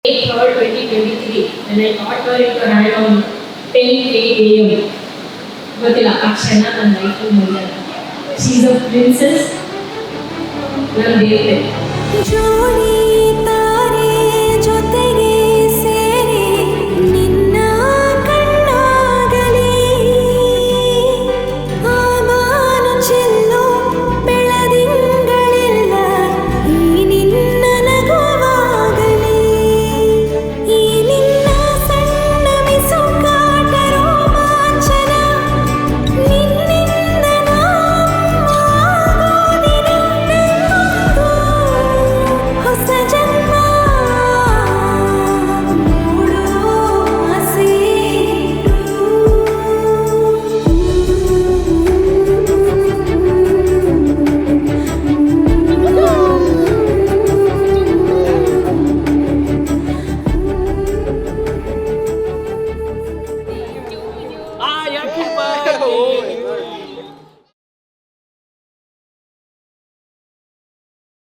3rd, 2023, when I got her into hand on 10 a.m. ಗೊತ್ತಿಲ್ಲ ಆ ಕ್ಷಣ ನನ್ನ ಲೈಫಲ್ಲಿ ಬಂದ ಶಿ ಇಸ್ ಅ ಪ್ರಿನ್ಸಸ್ ನನ್ನ ದೇವತೆ. ಜೋಡಿ ತಾರೆ ಜೊತೆಗೆ ಸೇರಿ ನಿನ್ನ ಕಣ್ಣಾಗಲಿ ಆಗಾನು ಚೆಲ್ಲು ಬೆಳದಿಂಗಳಿಲ್ಲ ಈ ನಿನ್ನ ನಗುವಾಗಲಿ ಈ ನಿನ್ನ ಸಣ್ಣ ಮಿಸುಕಾಟ ರೋಮಾಂಚನ ನಿನ್ನಿಂದ ನಾಗೋದಿನ ಹೊಸ ಜನ್ಮ ನೋಡೋ ಆಸೆ Happy birthday